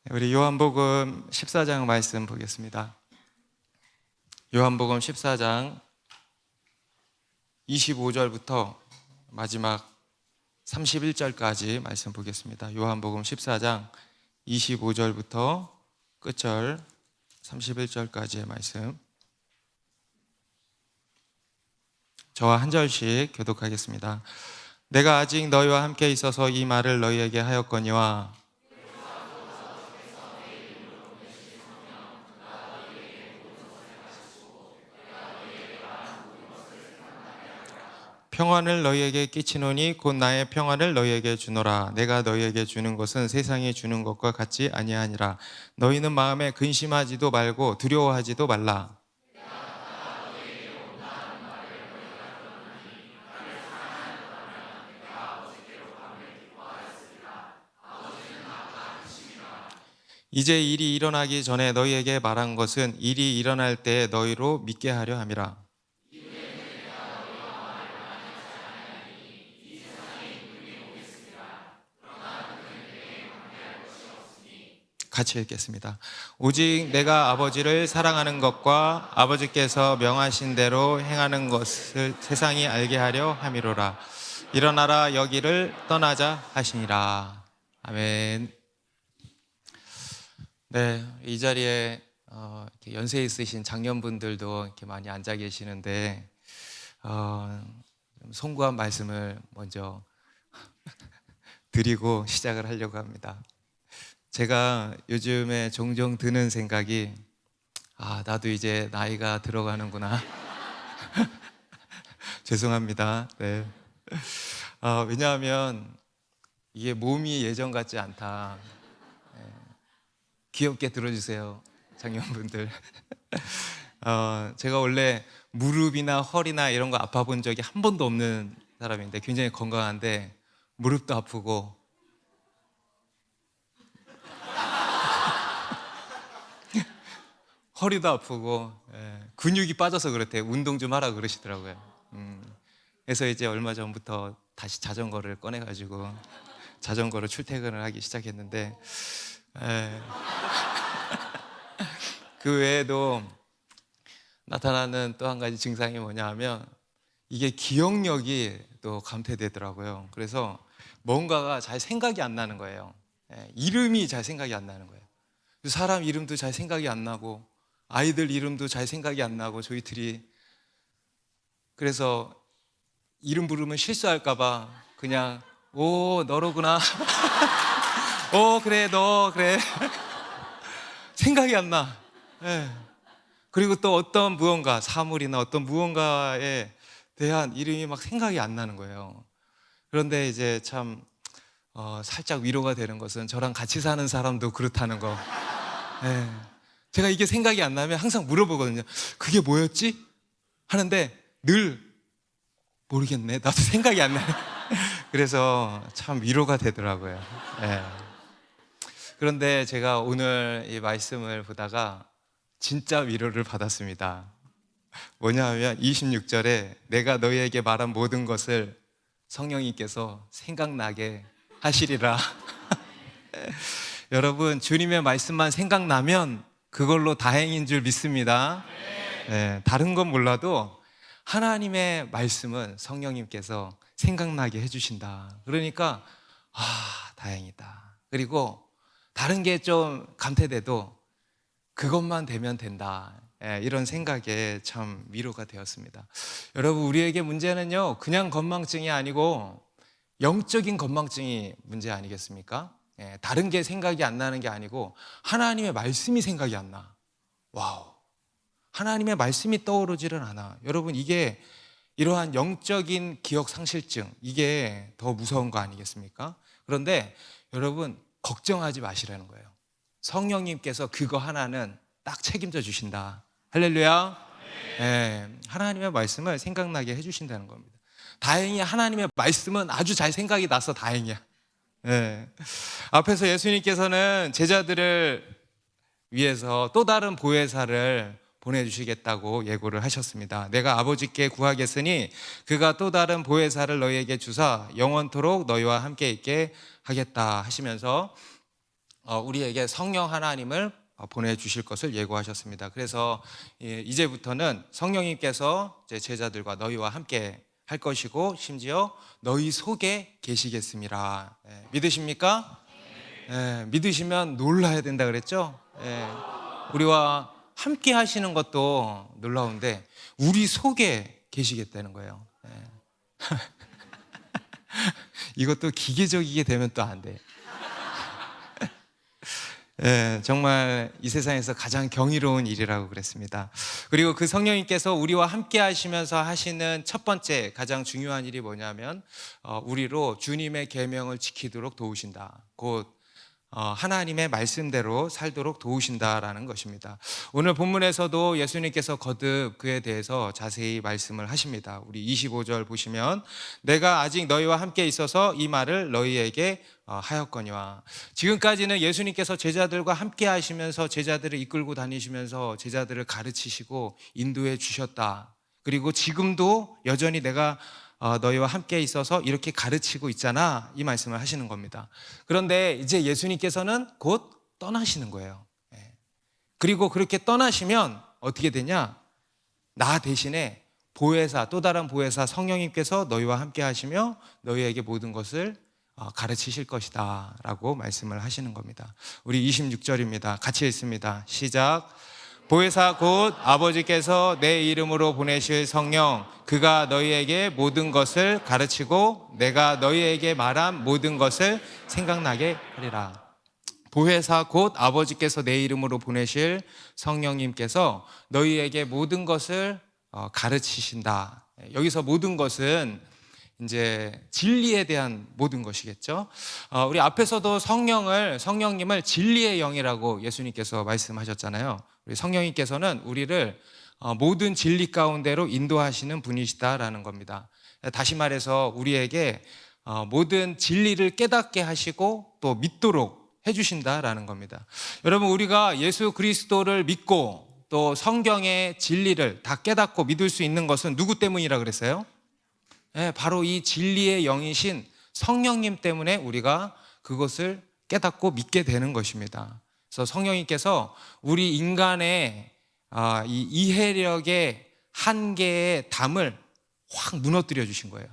우리 요한복음 14장 말씀 보겠습니다. 요한복음 14장 25절부터 마지막 31절까지 말씀 보겠습니다. 요한복음 14장 25절부터 끝절 31절까지의 말씀, 저와 한 절씩 교독하겠습니다. 내가 아직 너희와 함께 있어서 이 말을 너희에게 하였거니와 평안을 너희에게 끼치노니 곧 나의 평안을 너희에게 주노라. 내가 너희에게 주는 것은 세상이 주는 것과 같지 아니하니라. 너희는 마음에 근심하지도 말고 두려워하지도 말라. 이제 일이 일어나기 전에 너희에게 말한 것은 일이 일어날 때 너희로 믿게 하려 함이라. 같이 읽겠습니다. 오직 내가 아버지를 사랑하는 것과 아버지께서 명하신 대로 행하는 것을 세상이 알게 하려 함이로라. 일어나라, 여기를 떠나자 하시니라. 아멘. 네, 이 자리에 이렇게 연세 있으신 장년분들도 이렇게 많이 앉아 계시는데 송구한 말씀을 먼저 드리고 시작을 하려고 합니다. 제가 요즘에 종종 드는 생각이, 나도 이제 나이가 들어가는구나. 죄송합니다. 네. 왜냐하면 이게 몸이 예전 같지 않다. 네. 귀엽게 들어주세요, 장년분들. 제가 원래 무릎이나 허리나 이런 거 아파 본 적이 한 번도 없는 사람인데 굉장히 건강한데 무릎도 아프고 허리도 아프고, 근육이 빠져서 그렇대요. 운동 좀 하라 그러시더라고요. 그래서 이제 얼마 전부터 다시 자전거를 꺼내가지고 자전거로 출퇴근을 하기 시작했는데, 그 외에도 나타나는 또 한 가지 증상이 뭐냐 하면 이게 기억력이 또 감퇴되더라고요. 그래서 뭔가가 잘 생각이 안 나는 거예요. 이름이 잘 생각이 안 나는 거예요. 사람 이름도 잘 생각이 안 나고 아이들 이름도 잘 생각이 안 나고, 저희들이 그래서 이름 부르면 실수할까 봐 그냥 오 너로구나. 오 그래 너 그래. 생각이 안 나. 그리고 또 어떤 무언가, 사물이나 어떤 무언가에 대한 이름이 막 생각이 안 나는 거예요. 그런데 이제 참 살짝 위로가 되는 것은 저랑 같이 사는 사람도 그렇다는 거. 제가 이게 생각이 안 나면 항상 물어보거든요. 그게 뭐였지? 하는데 늘 모르겠네. 나도 생각이 안 나네. 그래서 참 위로가 되더라고요. 그런데 제가 오늘 이 말씀을 보다가 진짜 위로를 받았습니다. 뭐냐 하면 26절에 내가 너희에게 말한 모든 것을 성령님께서 생각나게 하시리라. 여러분, 주님의 말씀만 생각나면 그걸로 다행인 줄 믿습니다. 다른 건 몰라도 하나님의 말씀은 성령님께서 생각나게 해주신다. 그러니까 다행이다. 그리고 다른 게 좀 감퇴돼도 그것만 되면 된다. 이런 생각에 참 위로가 되었습니다. 여러분, 우리에게 문제는요 그냥 건망증이 아니고 영적인 건망증이 문제 아니겠습니까? 다른 게 생각이 안 나는 게 아니고 하나님의 말씀이 생각이 안 나. 와우, 하나님의 말씀이 떠오르지를 않아. 여러분, 이게 이러한 영적인 기억 상실증, 이게 더 무서운 거 아니겠습니까? 그런데 여러분, 걱정하지 마시라는 거예요. 성령님께서 그거 하나는 딱 책임져 주신다. 할렐루야. 하나님의 말씀을 생각나게 해주신다는 겁니다. 다행히 하나님의 말씀은 아주 잘 생각이 나서 다행이야. 앞에서 예수님께서는 제자들을 위해서 또 다른 보혜사를 보내주시겠다고 예고를 하셨습니다. 내가 아버지께 구하겠으니 그가 또 다른 보혜사를 너희에게 주사 영원토록 너희와 함께 있게 하겠다 하시면서 우리에게 성령 하나님을 보내주실 것을 예고하셨습니다. 그래서 이제부터는 성령님께서 제자들과 너희와 함께 할 것이고 심지어 너희 속에 계시겠습니다. 믿으십니까? 믿으시면 놀라야 된다 그랬죠? 우리와 함께 하시는 것도 놀라운데 우리 속에 계시겠다는 거예요. 이것도 기계적이게 되면 또 안 돼. 정말 이 세상에서 가장 경이로운 일이라고 그랬습니다. 그리고 그 성령님께서 우리와 함께 하시면서 하시는 첫 번째 가장 중요한 일이 뭐냐면 우리로 주님의 계명을 지키도록 도우신다. 곧 하나님의 말씀대로 살도록 도우신다라는 것입니다. 오늘 본문에서도 예수님께서 거듭 그에 대해서 자세히 말씀을 하십니다. 우리 25절 보시면 내가 아직 너희와 함께 있어서 이 말을 너희에게 하였거니와. 지금까지는 예수님께서 제자들과 함께 하시면서 제자들을 이끌고 다니시면서 제자들을 가르치시고 인도해 주셨다. 그리고 지금도 여전히 내가 너희와 함께 있어서 이렇게 가르치고 있잖아, 이 말씀을 하시는 겁니다. 그런데 이제 예수님께서는 곧 떠나시는 거예요. 그리고 그렇게 떠나시면 어떻게 되냐? 나 대신에 보혜사, 또 다른 보혜사 성령님께서 너희와 함께 하시며 너희에게 모든 것을 가르치실 것이다 라고 말씀을 하시는 겁니다. 우리 26절입니다. 같이 읽습니다. 시작. 보혜사 곧 아버지께서 내 이름으로 보내실 성령 그가 너희에게 모든 것을 가르치고 내가 너희에게 말한 모든 것을 생각나게 하리라. 보혜사 곧 아버지께서 내 이름으로 보내실 성령님께서 너희에게 모든 것을 가르치신다. 여기서 모든 것은 이제 진리에 대한 모든 것이겠죠. 우리 앞에서도 성령님을 진리의 영이라고 예수님께서 말씀하셨잖아요. 우리 성령님께서는 우리를 모든 진리 가운데로 인도하시는 분이시다라는 겁니다. 다시 말해서 우리에게 모든 진리를 깨닫게 하시고 또 믿도록 해주신다라는 겁니다. 여러분, 우리가 예수 그리스도를 믿고 또 성경의 진리를 다 깨닫고 믿을 수 있는 것은 누구 때문이라 그랬어요? 바로 이 진리의 영이신 성령님 때문에 우리가 그것을 깨닫고 믿게 되는 것입니다. 그래서 성령님께서 우리 인간의 이 이해력의 한계의 담을 확 무너뜨려 주신 거예요.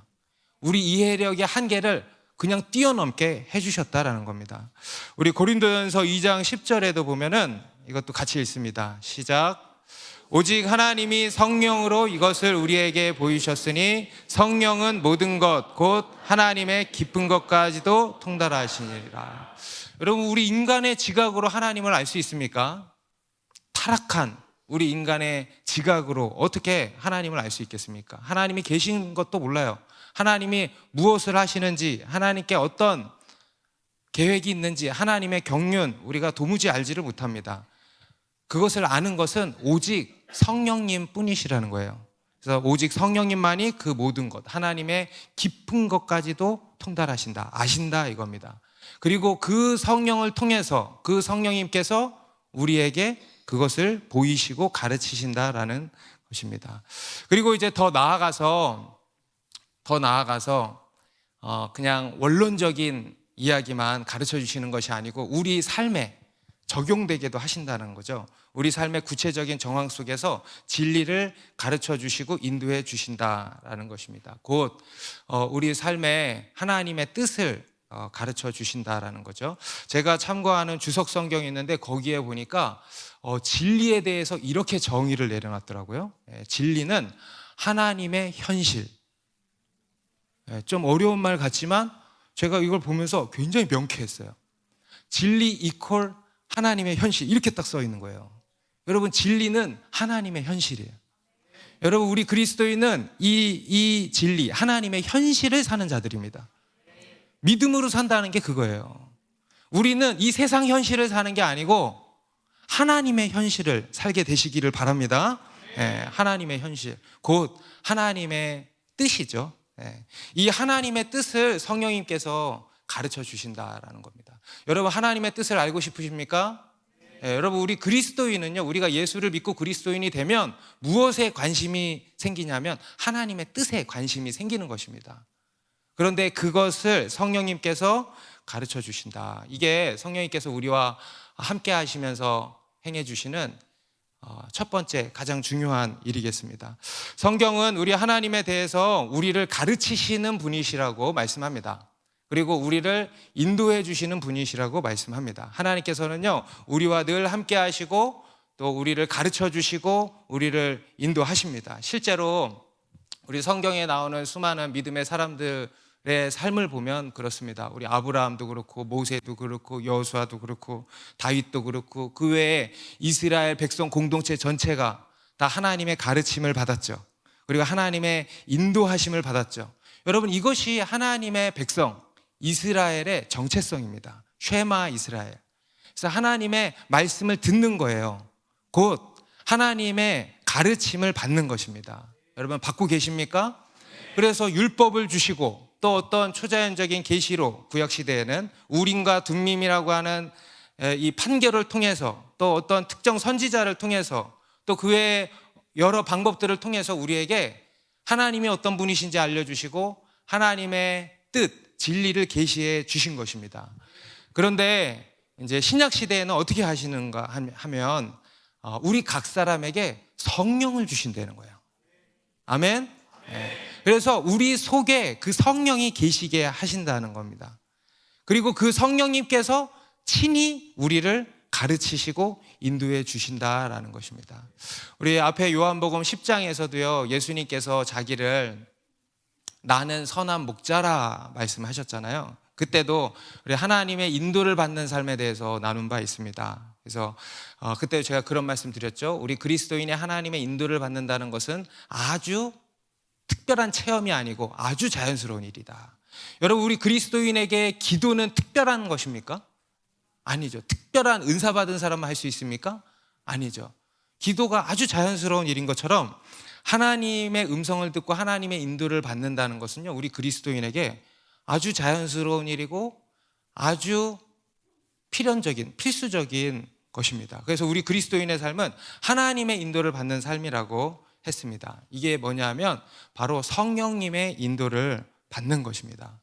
우리 이해력의 한계를 그냥 뛰어넘게 해주셨다라는 겁니다. 우리 고린도전서 2장 10절에도 보면은 이것도 같이 읽습니다. 시작. 오직 하나님이 성령으로 이것을 우리에게 보이셨으니 성령은 모든 것 곧 하나님의 깊은 것까지도 통달하시니라. 여러분, 우리 인간의 지각으로 하나님을 알 수 있습니까? 타락한 우리 인간의 지각으로 어떻게 하나님을 알 수 있겠습니까? 하나님이 계신 것도 몰라요. 하나님이 무엇을 하시는지, 하나님께 어떤 계획이 있는지, 하나님의 경륜 우리가 도무지 알지를 못합니다. 그것을 아는 것은 오직 성령님 뿐이시라는 거예요. 그래서 오직 성령님만이 그 모든 것, 하나님의 깊은 것까지도 통달하신다, 아신다 이겁니다. 그리고 그 성령을 통해서 그 성령님께서 우리에게 그것을 보이시고 가르치신다라는 것입니다. 그리고 이제 더 나아가서 그냥 원론적인 이야기만 가르쳐 주시는 것이 아니고 우리 삶에 적용되게도 하신다는 거죠. 우리 삶의 구체적인 정황 속에서 진리를 가르쳐 주시고 인도해 주신다라는 것입니다. 곧 우리 삶에 하나님의 뜻을 가르쳐 주신다라는 거죠. 제가 참고하는 주석 성경이 있는데 거기에 보니까 진리에 대해서 이렇게 정의를 내려놨더라고요. 진리는 하나님의 현실. 좀 어려운 말 같지만 제가 이걸 보면서 굉장히 명쾌했어요. 진리 이퀄 하나님의 현실, 이렇게 딱 써 있는 거예요. 여러분, 진리는 하나님의 현실이에요. 여러분, 우리 그리스도인은 이 진리, 하나님의 현실을 사는 자들입니다. 믿음으로 산다는 게 그거예요. 우리는 이 세상 현실을 사는 게 아니고 하나님의 현실을 살게 되시기를 바랍니다. 하나님의 현실, 곧 하나님의 뜻이죠. 이 하나님의 뜻을 성령님께서 가르쳐 주신다라는 겁니다. 여러분, 하나님의 뜻을 알고 싶으십니까? 여러분, 우리 그리스도인은요, 우리가 예수를 믿고 그리스도인이 되면 무엇에 관심이 생기냐면 하나님의 뜻에 관심이 생기는 것입니다. 그런데 그것을 성령님께서 가르쳐 주신다. 이게 성령님께서 우리와 함께 하시면서 행해 주시는 첫 번째 가장 중요한 일이겠습니다. 성경은 우리 하나님에 대해서 우리를 가르치시는 분이시라고 말씀합니다. 그리고 우리를 인도해 주시는 분이시라고 말씀합니다. 하나님께서는요, 우리와 늘 함께 하시고 또 우리를 가르쳐 주시고 우리를 인도하십니다. 실제로 우리 성경에 나오는 수많은 믿음의 사람들의 삶을 보면 그렇습니다. 우리 아브라함도 그렇고 모세도 그렇고 여호수아도 그렇고 다윗도 그렇고 그 외에 이스라엘 백성 공동체 전체가 다 하나님의 가르침을 받았죠. 그리고 하나님의 인도하심을 받았죠. 여러분, 이것이 하나님의 백성 이스라엘의 정체성입니다. 쉐마 이스라엘. 그래서 하나님의 말씀을 듣는 거예요. 곧 하나님의 가르침을 받는 것입니다. 여러분, 받고 계십니까? 그래서 율법을 주시고 또 어떤 초자연적인 계시로 구약시대에는 우림과 둠밈이라고 하는 이 판결을 통해서 또 어떤 특정 선지자를 통해서 또 그 외에 여러 방법들을 통해서 우리에게 하나님이 어떤 분이신지 알려주시고 하나님의 뜻, 진리를 계시해 주신 것입니다. 그런데 이제 신약 시대에는 어떻게 하시는가 하면 우리 각 사람에게 성령을 주신다는 거예요. 아멘. 그래서 우리 속에 그 성령이 계시게 하신다는 겁니다. 그리고 그 성령님께서 친히 우리를 가르치시고 인도해 주신다라는 것입니다. 우리 앞에 요한복음 10장에서도요, 예수님께서 자기를 나는 선한 목자라 말씀하셨잖아요. 그때도 우리 하나님의 인도를 받는 삶에 대해서 나눈 바 있습니다. 그래서 그때 제가 그런 말씀 드렸죠. 우리 그리스도인의 하나님의 인도를 받는다는 것은 아주 특별한 체험이 아니고 아주 자연스러운 일이다. 여러분, 우리 그리스도인에게 기도는 특별한 것입니까? 아니죠. 특별한 은사 받은 사람만 할 수 있습니까? 아니죠. 기도가 아주 자연스러운 일인 것처럼 하나님의 음성을 듣고 하나님의 인도를 받는다는 것은요, 우리 그리스도인에게 아주 자연스러운 일이고 아주 필연적인, 필수적인 것입니다. 그래서 우리 그리스도인의 삶은 하나님의 인도를 받는 삶이라고 했습니다. 이게 뭐냐면 바로 성령님의 인도를 받는 것입니다.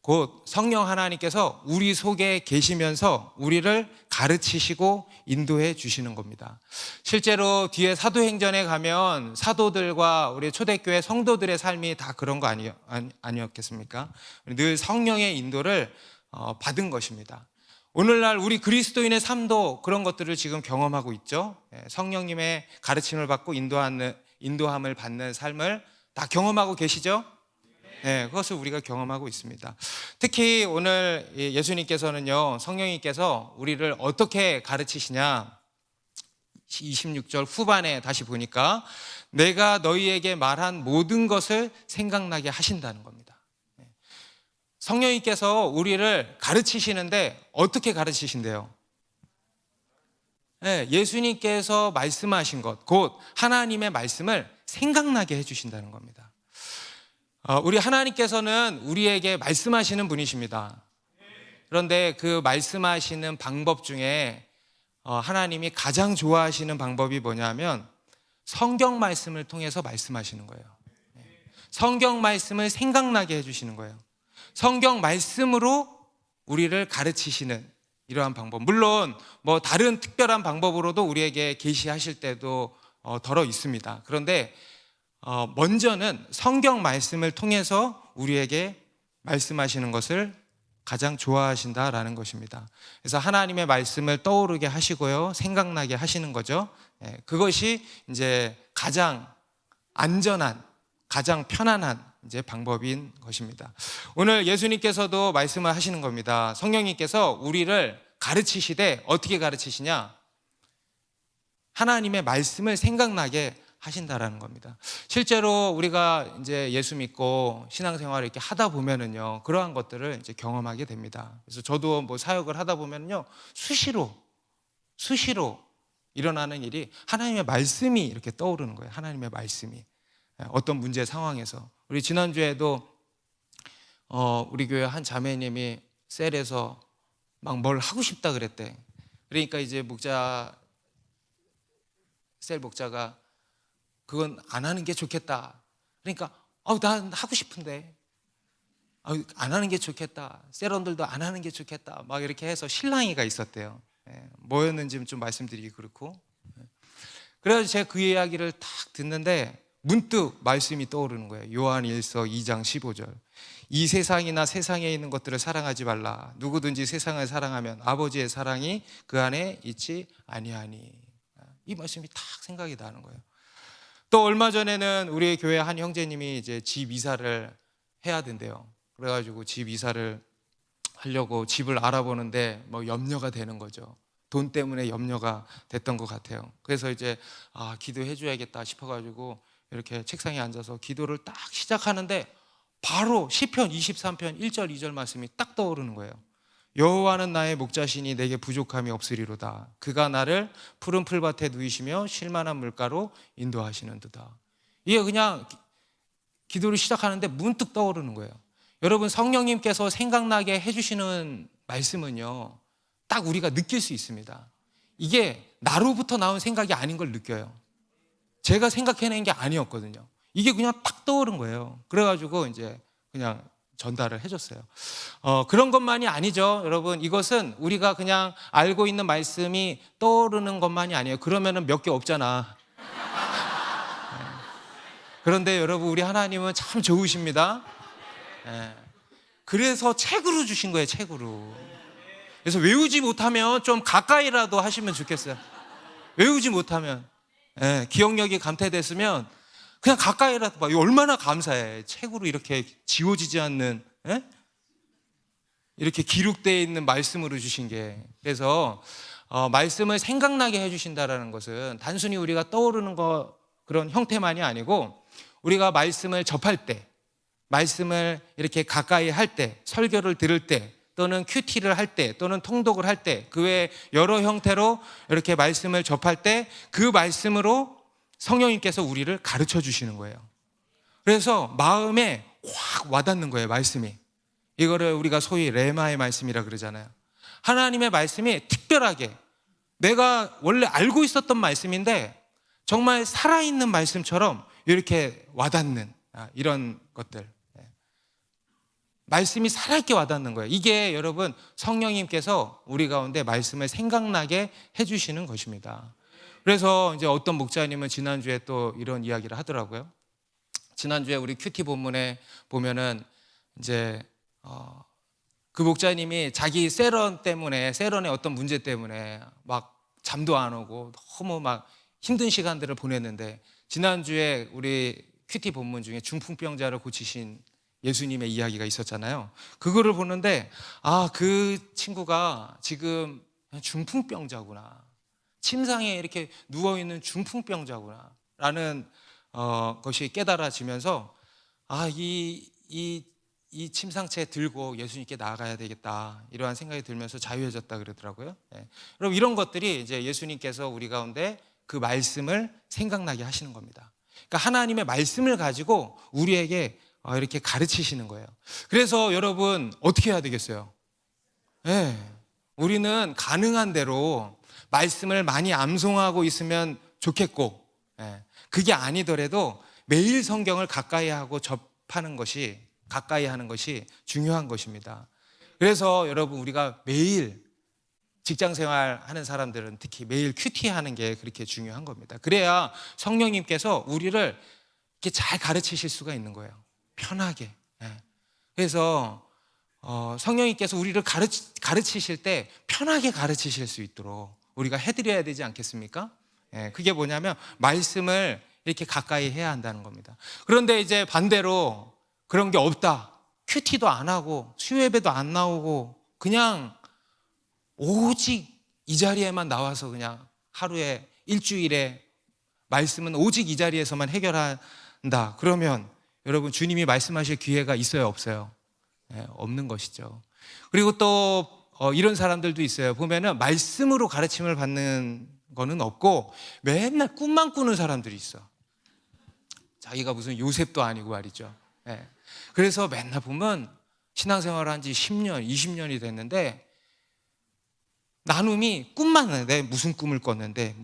곧 성령 하나님께서 우리 속에 계시면서 우리를 가르치시고 인도해 주시는 겁니다. 실제로 뒤에 사도행전에 가면 사도들과 우리 초대교회 성도들의 삶이 다 그런 거 아니었겠습니까? 늘 성령의 인도를 받은 것입니다. 오늘날 우리 그리스도인의 삶도 그런 것들을 지금 경험하고 있죠. 성령님의 가르침을 받고 인도함을 받는 삶을 다 경험하고 계시죠? 네, 그것을 우리가 경험하고 있습니다. 특히 오늘 예수님께서는요, 성령님께서 우리를 어떻게 가르치시냐, 26절 후반에 다시 보니까 내가 너희에게 말한 모든 것을 생각나게 하신다는 겁니다. 성령님께서 우리를 가르치시는데 어떻게 가르치신대요? 네, 예수님께서 말씀하신 것, 곧 하나님의 말씀을 생각나게 해주신다는 겁니다. 우리 하나님께서는 우리에게 말씀하시는 분이십니다. 그런데 그 말씀하시는 방법 중에 하나님이 가장 좋아하시는 방법이 뭐냐면 성경 말씀을 통해서 말씀하시는 거예요. 성경 말씀을 생각나게 해주시는 거예요. 성경 말씀으로 우리를 가르치시는 이러한 방법. 물론 뭐 다른 특별한 방법으로도 우리에게 계시하실 때도 덜어 있습니다. 그런데 먼저는 성경 말씀을 통해서 우리에게 말씀하시는 것을 가장 좋아하신다라는 것입니다. 그래서 하나님의 말씀을 떠오르게 하시고요, 생각나게 하시는 거죠. 그것이 이제 가장 안전한, 가장 편안한 이제 방법인 것입니다. 오늘 예수님께서도 말씀을 하시는 겁니다. 성령님께서 우리를 가르치시되 어떻게 가르치시냐? 하나님의 말씀을 생각나게 하신다라는 겁니다. 실제로 우리가 이제 예수 믿고 신앙생활을 이렇게 하다 보면은요, 그러한 것들을 이제 경험하게 됩니다. 그래서 저도 뭐 사역을 하다 보면요, 수시로 일어나는 일이 하나님의 말씀이 이렇게 떠오르는 거예요. 하나님의 말씀이 어떤 문제 상황에서. 우리 지난주에도 우리 교회 한 자매님이 셀에서 막 뭘 하고 싶다 그랬대. 그러니까 이제 셀 목자가 그건 안 하는 게 좋겠다. 그러니까 난 하고 싶은데 안 하는 게 좋겠다. 셀원들도 안 하는 게 좋겠다. 막 이렇게 해서 실랑이가 있었대요. 뭐였는지 좀 말씀드리기 그렇고. 그래서 제가 그 이야기를 딱 듣는데 문득 말씀이 떠오르는 거예요. 요한 1서 2장 15절. 이 세상이나 세상에 있는 것들을 사랑하지 말라. 누구든지 세상을 사랑하면 아버지의 사랑이 그 안에 있지 아니하니. 이 말씀이 딱 생각이 나는 거예요. 또 얼마 전에는 우리 교회 한 형제님이 이제 집 이사를 해야 된대요. 그래가지고 집 이사를 하려고 집을 알아보는데 뭐 염려가 되는 거죠. 돈 때문에 염려가 됐던 것 같아요. 그래서 이제 기도해 줘야겠다 싶어가지고 이렇게 책상에 앉아서 기도를 딱 시작하는데 바로 시편 23편 1절 2절 말씀이 딱 떠오르는 거예요. 여호와는 나의 목자시니 내게 부족함이 없으리로다. 그가 나를 푸른 풀밭에 누이시며 쉴만한 물가로 인도하시는도다. 이게 그냥 기도를 시작하는데 문득 떠오르는 거예요. 여러분, 성령님께서 생각나게 해주시는 말씀은요, 딱 우리가 느낄 수 있습니다. 이게 나로부터 나온 생각이 아닌 걸 느껴요. 제가 생각해낸 게 아니었거든요. 이게 그냥 딱 떠오른 거예요. 그래가지고 이제 그냥 전달을 해줬어요. 그런 것만이 아니죠. 여러분, 이것은 우리가 그냥 알고 있는 말씀이 떠오르는 것만이 아니에요. 그러면은 몇 개 없잖아. 그런데 여러분, 우리 하나님은 참 좋으십니다. 그래서 책으로 주신 거예요. 책으로. 그래서 외우지 못하면 좀 가까이라도 하시면 좋겠어요. 외우지 못하면, 기억력이 감퇴됐으면 그냥 가까이라도 봐. 얼마나 감사해. 책으로 이렇게 지워지지 않는, 이렇게 기록되어 있는 말씀으로 주신 게. 그래서 말씀을 생각나게 해주신다는 것은 단순히 우리가 떠오르는 그런 형태만이 아니고, 우리가 말씀을 접할 때, 말씀을 이렇게 가까이 할 때, 설교를 들을 때, 또는 큐티를 할 때, 또는 통독을 할 때, 그 외에 여러 형태로 이렇게 말씀을 접할 때 그 말씀으로 성령님께서 우리를 가르쳐 주시는 거예요. 그래서 마음에 확 와닿는 거예요, 말씀이. 이거를 우리가 소위 레마의 말씀이라 그러잖아요. 하나님의 말씀이 특별하게 내가 원래 알고 있었던 말씀인데 정말 살아있는 말씀처럼 이렇게 와닿는 이런 것들. 말씀이 살아있게 와닿는 거예요. 이게 여러분, 성령님께서 우리 가운데 말씀을 생각나게 해주시는 것입니다. 그래서 이제 어떤 목자님은 지난주에 또 이런 이야기를 하더라고요. 지난주에 우리 큐티 본문에 보면은 이제 그 목자님이 자기 세런의 어떤 문제 때문에 막 잠도 안 오고 너무 막 힘든 시간들을 보냈는데, 지난주에 우리 큐티 본문 중에 중풍병자를 고치신 예수님의 이야기가 있었잖아요. 그거를 보는데 그 친구가 지금 중풍병자구나, 침상에 이렇게 누워있는 중풍병자구나 라는 것이 깨달아지면서 이 침상채 들고 예수님께 나아가야 되겠다, 이러한 생각이 들면서 자유해졌다 그러더라고요. 여러분, 이런 것들이 이제 예수님께서 우리 가운데 그 말씀을 생각나게 하시는 겁니다. 그러니까 하나님의 말씀을 가지고 우리에게 이렇게 가르치시는 거예요. 그래서 여러분, 어떻게 해야 되겠어요? 우리는 가능한 대로 말씀을 많이 암송하고 있으면 좋겠고, 그게 아니더라도 매일 성경을 가까이 하고 접하는 것이, 가까이 하는 것이 중요한 것입니다. 그래서 여러분, 우리가 매일 직장생활 하는 사람들은 특히 매일 큐티 하는 게 그렇게 중요한 겁니다. 그래야 성령님께서 우리를 이렇게 잘 가르치실 수가 있는 거예요. 편하게. 그래서 성령님께서 우리를 가르치실 때 편하게 가르치실 수 있도록 우리가 해드려야 되지 않겠습니까? 그게 뭐냐면 말씀을 이렇게 가까이 해야 한다는 겁니다. 그런데 이제 반대로 그런 게 없다, 큐티도 안 하고 수요예배도 안 나오고 그냥 오직 이 자리에만 나와서 그냥 하루에, 일주일에 말씀은 오직 이 자리에서만 해결한다, 그러면 여러분, 주님이 말씀하실 기회가 있어요, 없어요? 없는 것이죠. 그리고 또 이런 사람들도 있어요. 보면은 말씀으로 가르침을 받는 거는 없고 맨날 꿈만 꾸는 사람들이 있어. 자기가 무슨 요셉도 아니고 말이죠. 그래서 맨날 보면 신앙생활을 한 지 10년, 20년이 됐는데 나눔이 꿈만 하는데 무슨 꿈을 꿨는데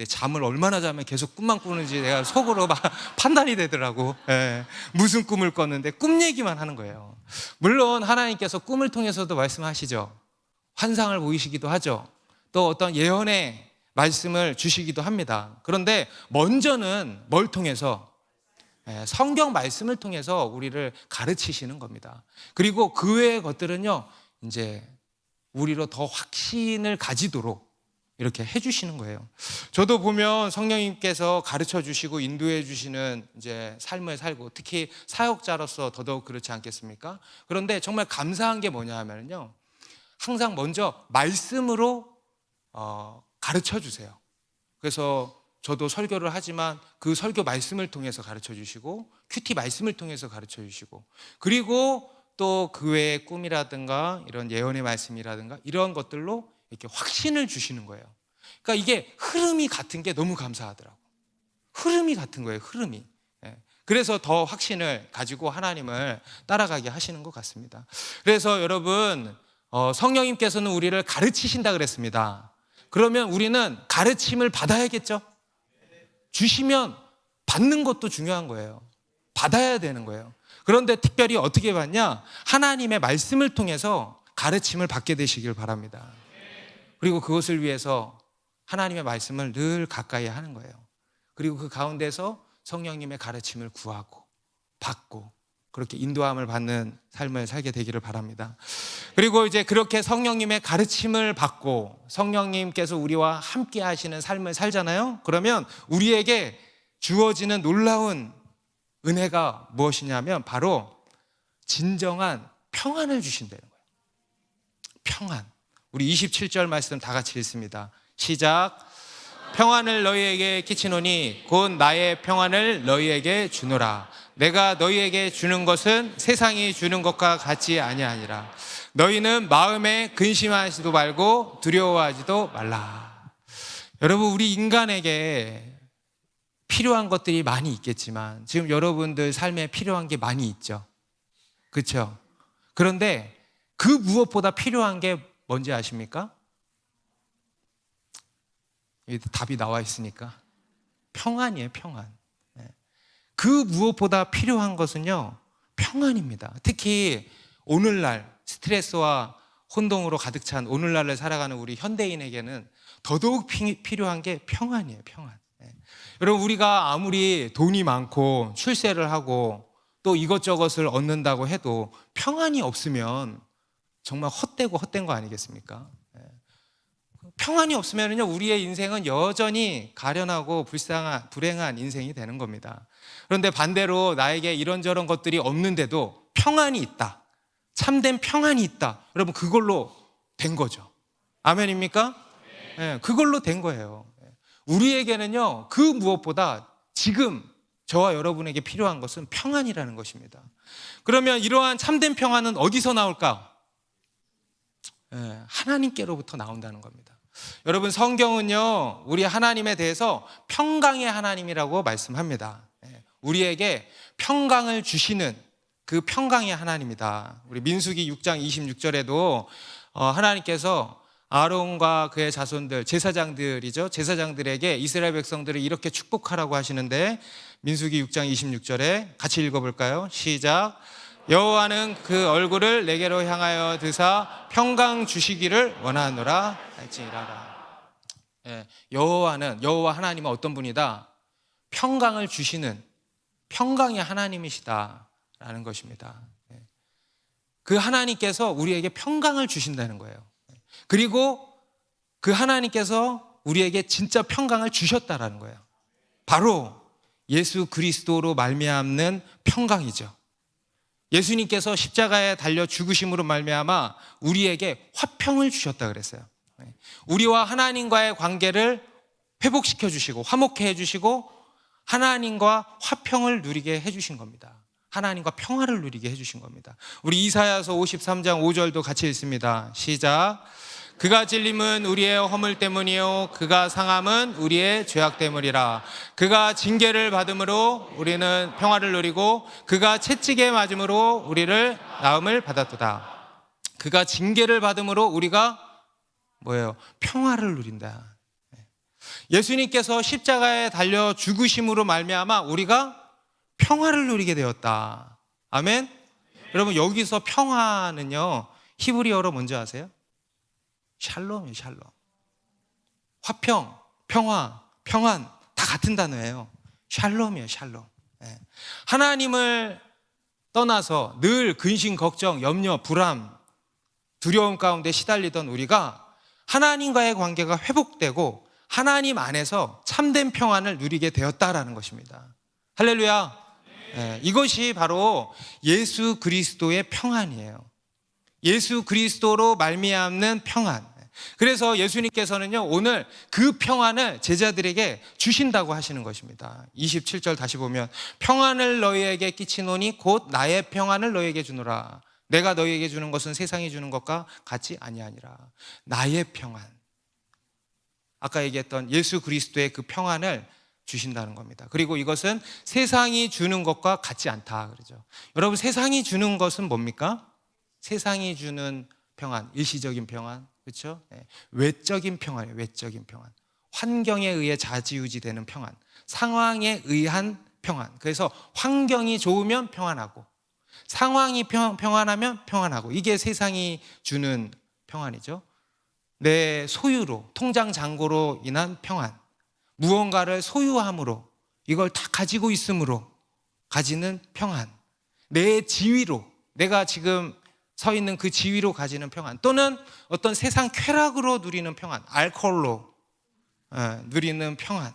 잠을 얼마나 자면 계속 꿈만 꾸는지 내가 속으로 막 판단이 되더라고. 예. 무슨 꿈을 꿨는데 꿈 얘기만 하는 거예요. 물론 하나님께서 꿈을 통해서도 말씀하시죠. 환상을 보이시기도 하죠. 또 어떤 예언의 말씀을 주시기도 합니다. 그런데 먼저는 뭘 통해서? 성경 말씀을 통해서 우리를 가르치시는 겁니다. 그리고 그 외의 것들은요, 이제 우리로 더 확신을 가지도록 이렇게 해주시는 거예요. 저도 보면 성령님께서 가르쳐 주시고 인도해 주시는 이제 삶을 살고, 특히 사역자로서 더더욱 그렇지 않겠습니까? 그런데 정말 감사한 게 뭐냐 하면요, 항상 먼저 말씀으로 가르쳐 주세요. 그래서 저도 설교를 하지만 그 설교 말씀을 통해서 가르쳐 주시고, 큐티 말씀을 통해서 가르쳐 주시고, 그리고 또 그 외의 꿈이라든가 이런 예언의 말씀이라든가 이런 것들로 이렇게 확신을 주시는 거예요. 그러니까 이게 흐름이 같은 게 너무 감사하더라고. 흐름이 같은 거예요, 흐름이. 그래서 더 확신을 가지고 하나님을 따라가게 하시는 것 같습니다. 그래서 여러분, 성령님께서는 우리를 가르치신다 그랬습니다. 그러면 우리는 가르침을 받아야겠죠? 주시면 받는 것도 중요한 거예요. 받아야 되는 거예요. 그런데 특별히 어떻게 받냐? 하나님의 말씀을 통해서 가르침을 받게 되시길 바랍니다. 그리고 그것을 위해서 하나님의 말씀을 늘 가까이 하는 거예요. 그리고 그 가운데서 성령님의 가르침을 구하고 받고 그렇게 인도함을 받는 삶을 살게 되기를 바랍니다. 그리고 이제 그렇게 성령님의 가르침을 받고 성령님께서 우리와 함께 하시는 삶을 살잖아요. 그러면 우리에게 주어지는 놀라운 은혜가 무엇이냐면 바로 진정한 평안을 주신다는 거예요. 평안. 우리 27절 말씀 다 같이 읽습니다. 시작. 평안을 너희에게 끼치노니 곧 나의 평안을 너희에게 주노라. 내가 너희에게 주는 것은 세상이 주는 것과 같지 아니하니라. 너희는 마음에 근심하지도 말고 두려워하지도 말라. 여러분, 우리 인간에게 필요한 것들이 많이 있겠지만 지금 여러분들 삶에 필요한 게 많이 있죠. 그렇죠? 그런데 그 무엇보다 필요한 게 뭔지 아십니까? 여기 답이 나와 있으니까 평안이에요, 평안. 그 무엇보다 필요한 것은요, 평안입니다. 특히 오늘날 스트레스와 혼동으로 가득 찬 오늘날을 살아가는 우리 현대인에게는 더더욱 필요한 게 평안이에요, 평안. 여러분, 우리가 아무리 돈이 많고 출세를 하고 또 이것저것을 얻는다고 해도 평안이 없으면 정말 헛된 거 아니겠습니까? 평안이 없으면요, 우리의 인생은 여전히 가련하고 불행한 인생이 되는 겁니다. 그런데 반대로 나에게 이런저런 것들이 없는데도 평안이 있다, 참된 평안이 있다, 여러분, 그걸로 된 거죠. 아멘입니까? 네, 그걸로 된 거예요. 우리에게는요, 그 무엇보다 지금 저와 여러분에게 필요한 것은 평안이라는 것입니다. 그러면 이러한 참된 평안은 어디서 나올까? 하나님께로부터 나온다는 겁니다. 여러분, 성경은요, 우리 하나님에 대해서 평강의 하나님이라고 말씀합니다. 우리에게 평강을 주시는 그 평강의 하나님이다. 우리 민수기 6장 26절에도 하나님께서 아론과 그의 자손들, 제사장들이죠, 제사장들에게 이스라엘 백성들을 이렇게 축복하라고 하시는데, 민수기 6장 26절에 같이 읽어볼까요? 시작. 여호와는 그 얼굴을 내게로 향하여 드사 평강 주시기를 원하노라 할지니라. 여호와 하나님은 어떤 분이다? 평강을 주시는 평강의 하나님이시다라는 것입니다. 그 하나님께서 우리에게 평강을 주신다는 거예요. 그리고 그 하나님께서 우리에게 진짜 평강을 주셨다라는 거예요. 바로 예수 그리스도로 말미암는 평강이죠. 예수님께서 십자가에 달려 죽으심으로 말미암아 우리에게 화평을 주셨다 그랬어요. 우리와 하나님과의 관계를 회복시켜 주시고 화목해 해주시고 하나님과 화평을 누리게 해주신 겁니다. 하나님과 평화를 누리게 해주신 겁니다. 우리 이사야서 53장 5절도 같이 읽습니다. 시작. 그가 찔림은 우리의 허물 때문이요 그가 상함은 우리의 죄악 때문이라. 그가 징계를 받음으로 우리는 평화를 누리고 그가 채찍에 맞음으로 우리를 나음을 받았도다. 그가 징계를 받음으로 우리가 뭐예요? 평화를 누린다. 예수님께서 십자가에 달려 죽으심으로 말미암아 우리가 평화를 누리게 되었다. 아멘? 여러분, 여기서 평화는요, 히브리어로 뭔지 아세요? 샬롬이에요. 샬롬. 화평, 평화, 평안 다 같은 단어예요. 샬롬이에요. 샬롬. 하나님을 떠나서 늘 근심, 걱정, 염려, 불안, 두려움 가운데 시달리던 우리가 하나님과의 관계가 회복되고 하나님 안에서 참된 평안을 누리게 되었다라는 것입니다. 할렐루야. 이것이 바로 예수 그리스도의 평안이에요. 예수 그리스도로 말미암는 평안. 그래서 예수님께서는요, 오늘 그 평안을 제자들에게 주신다고 하시는 것입니다. 27절 다시 보면, 평안을 너희에게 끼치노니 곧 나의 평안을 너희에게 주노라. 내가 너희에게 주는 것은 세상이 주는 것과 같이 아니하니라. 나의 평안. 아까 얘기했던 예수 그리스도의 그 평안을 주신다는 겁니다. 그리고 이것은 세상이 주는 것과 같지 않다 그러죠. 여러분, 세상이 주는 것은 뭡니까? 세상이 주는 평안, 일시적인 평안, 그렇죠? 외적인 평안이에요. 외적인 평안. 환경에 의해 좌지우지되는 평안, 상황에 의한 평안. 그래서 환경이 좋으면 평안하고 상황이 평안하면 평안하고, 이게 세상이 주는 평안이죠. 내 소유로, 통장 잔고로 인한 평안, 무언가를 소유함으로, 이걸 다 가지고 있음으로 가지는 평안, 내 지위로, 내가 지금 서 있는 그 지위로 가지는 평안, 또는 어떤 세상 쾌락으로 누리는 평안, 알코올로 누리는 평안,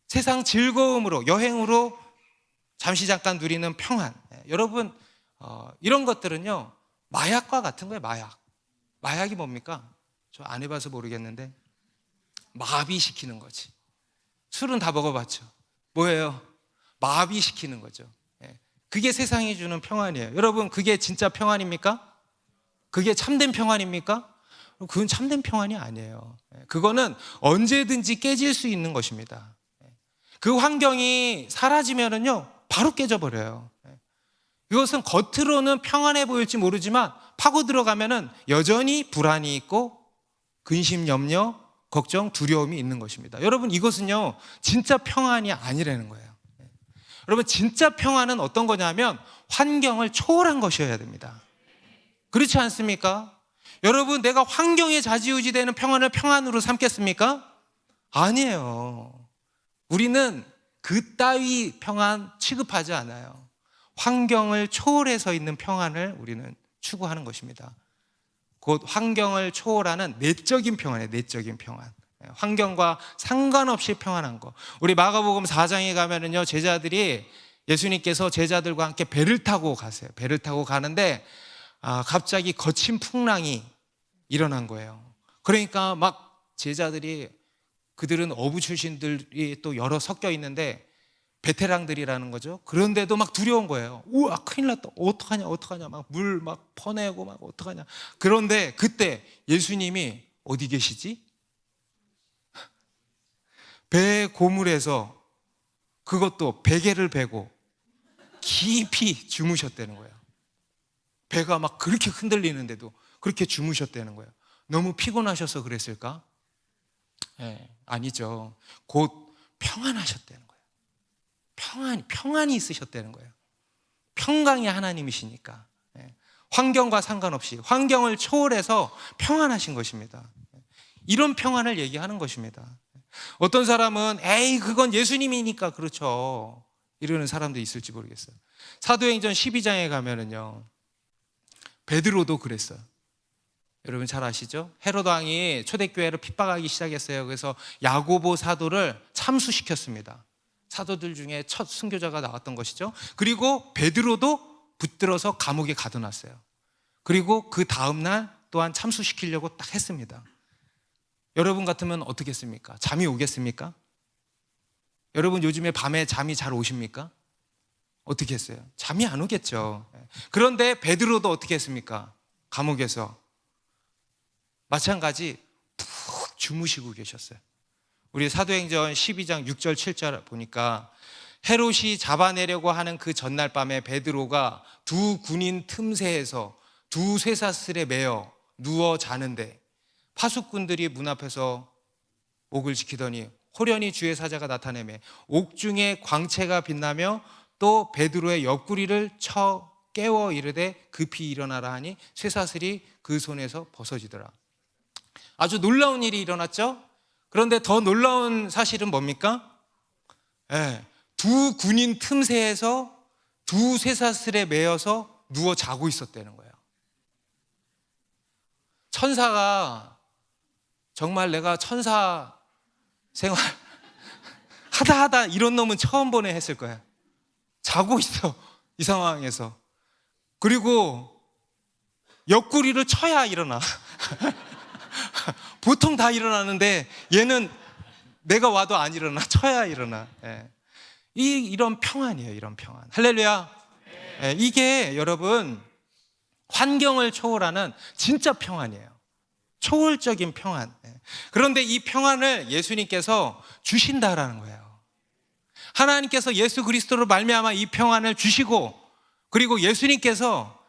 세상 즐거움으로, 여행으로 잠시 잠깐 누리는 평안. 여러분, 이런 것들은요, 마약과 같은 거예요. 마약이 뭡니까? 저 안 해봐서 모르겠는데 마비시키는 거지. 술은 다 먹어봤죠. 뭐예요? 마비시키는 거죠. 그게 세상이 주는 평안이에요. 여러분, 그게 진짜 평안입니까? 그게 참된 평안입니까? 그건 참된 평안이 아니에요. 그거는 언제든지 깨질 수 있는 것입니다. 그 환경이 사라지면은요, 바로 깨져버려요. 이것은 겉으로는 평안해 보일지 모르지만 파고 들어가면은 여전히 불안이 있고 근심, 염려, 걱정, 두려움이 있는 것입니다. 여러분, 이것은요, 진짜 평안이 아니라는 거예요. 여러분, 진짜 평안은 어떤 거냐면 환경을 초월한 것이어야 됩니다. 그렇지 않습니까? 여러분, 내가 환경에 좌지우지되는 평안을 평안으로 삼겠습니까? 아니에요. 우리는 그따위 평안 취급하지 않아요. 환경을 초월해서 있는 평안을 우리는 추구하는 것입니다. 곧 환경을 초월하는 내적인 평안이에요. 내적인 평안. 환경과 상관없이 평안한 거. 우리 마가복음 4장에 가면은요, 제자들이, 예수님께서 제자들과 함께 배를 타고 가세요. 배를 타고 가는데 갑자기 거친 풍랑이 일어난 거예요. 그러니까 막 제자들이, 그들은 어부 출신들이 또 여러 섞여 있는데 베테랑들이라는 거죠. 그런데도 막 두려운 거예요. 우와, 큰일 났다. 어떡하냐. 막 물 막 퍼내고 막 어떡하냐. 그런데 그때 예수님이 어디 계시지? 배 고물에서, 그것도 베개를 베고 깊이 주무셨다는 거예요. 배가 막 그렇게 흔들리는데도 그렇게 주무셨다는 거예요. 너무 피곤하셔서 그랬을까? 아니죠. 곧 평안하셨다는 거예요. 평안이 있으셨다는 거예요. 평강의 하나님이시니까. 환경과 상관없이, 환경을 초월해서 평안하신 것입니다. 이런 평안을 얘기하는 것입니다. 어떤 사람은 에이, 그건 예수님이니까 그렇죠, 이러는 사람도 있을지 모르겠어요. 사도행전 12장에 가면은요, 베드로도 그랬어요. 여러분 잘 아시죠? 헤롯 왕이 초대교회를 핍박하기 시작했어요. 그래서 야고보 사도를 참수시켰습니다. 사도들 중에 첫 순교자가 나왔던 것이죠. 그리고 베드로도 붙들어서 감옥에 가둬놨어요. 그리고 그 다음날 또한 참수시키려고 딱 했습니다. 여러분 같으면 어떻게 했습니까? 잠이 오겠습니까? 여러분 요즘에 밤에 잠이 잘 오십니까? 어떻게 했어요? 잠이 안 오겠죠. 그런데 베드로도 어떻게 했습니까? 감옥에서 마찬가지 푹 주무시고 계셨어요. 우리 사도행전 12장 6절 7절 보니까 헤롯이 잡아내려고 하는 그 전날 밤에 베드로가 두 군인 틈새에서 두 쇠사슬에 매어 누워 자는데 파수꾼들이 문 앞에서 옥을 지키더니 호련히 주의 사자가 나타내매 옥중에 광채가 빛나며 또 베드로의 옆구리를 쳐 깨워 이르되 급히 일어나라 하니 쇠사슬이 그 손에서 벗어지더라. 아주 놀라운 일이 일어났죠. 그런데 더 놀라운 사실은 뭡니까? 두 군인 틈새에서 두 쇠사슬에 매여서 누워 자고 있었다는 거예요. 천사가 정말 내가 천사 생활 하다 이런 놈은 처음 보네 했을 거야. 자고 있어, 이 상황에서. 그리고 옆구리를 쳐야 일어나. 보통 다 일어나는데 얘는 내가 와도 안 일어나. 쳐야 일어나. 이런 평안이에요. 이런 평안. 할렐루야. 이게 여러분 환경을 초월하는 진짜 평안이에요. 초월적인 평안. 그런데 이 평안을 예수님께서 주신다라는 거예요. 하나님께서 예수 그리스도로 말미암아 이 평안을 주시고, 그리고 예수님께서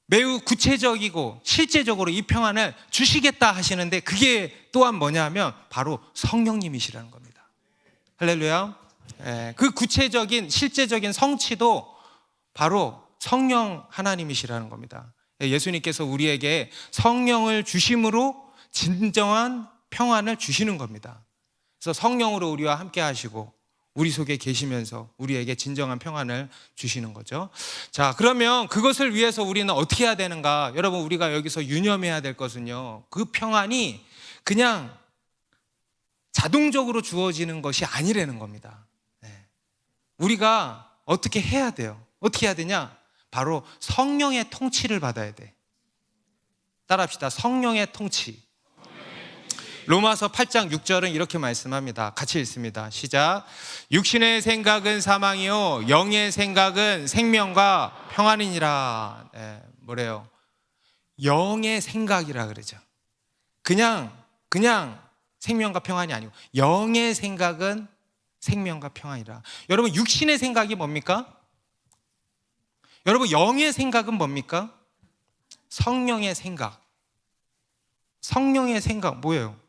매우 구체적이고 실제적으로 이 평안을 주시겠다 하시는데, 그게 또한 뭐냐면 바로 성령님이시라는 겁니다. 할렐루야. 그 구체적인 실제적인 성취도 바로 성령 하나님이시라는 겁니다. 예수님께서 우리에게 성령을 주심으로 진정한 평안을 주시는 겁니다. 그래서 성령으로 우리와 함께 하시고 우리 속에 계시면서 우리에게 진정한 평안을 주시는 거죠. 자, 그러면 그것을 위해서 우리는 어떻게 해야 되는가? 여러분, 우리가 여기서 유념해야 될 것은요, 그 평안이 그냥 자동적으로 주어지는 것이 아니라는 겁니다. 우리가 어떻게 해야 돼요? 어떻게 해야 되냐? 바로 성령의 통치를 받아야 돼. 따라합시다. 성령의 통치. 로마서 8장 6절은 이렇게 말씀합니다. 같이 읽습니다. 시작. 육신의 생각은 사망이요 영의 생각은 생명과 평안이니라. 뭐래요? 영의 생각이라 그러죠. 그냥 생명과 평안이 아니고 영의 생각은 생명과 평안이라. 여러분, 육신의 생각이 뭡니까? 여러분, 영의 생각은 뭡니까? 성령의 생각. 성령의 생각 뭐예요?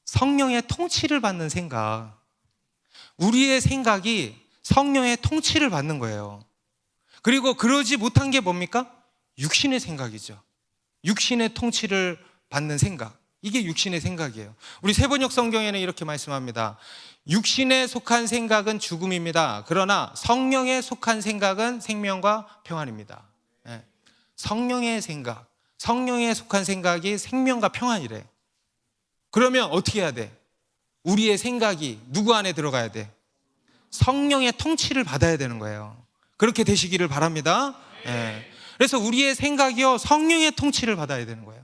성령의 통치를 받는 생각. 우리의 생각이 성령의 통치를 받는 거예요. 그리고 그러지 못한 게 뭡니까? 육신의 생각이죠. 육신의 통치를 받는 생각. 이게 육신의 생각이에요. 우리 세번역 성경에는 이렇게 말씀합니다. 육신에 속한 생각은 죽음입니다. 그러나 성령에 속한 생각은 생명과 평안입니다. 성령의 생각, 성령에 속한 생각이 생명과 평안이래. 그러면 어떻게 해야 돼? 우리의 생각이 누구 안에 들어가야 돼? 성령의 통치를 받아야 되는 거예요. 그렇게 되시기를 바랍니다. 그래서 우리의 생각이요, 성령의 통치를 받아야 되는 거예요.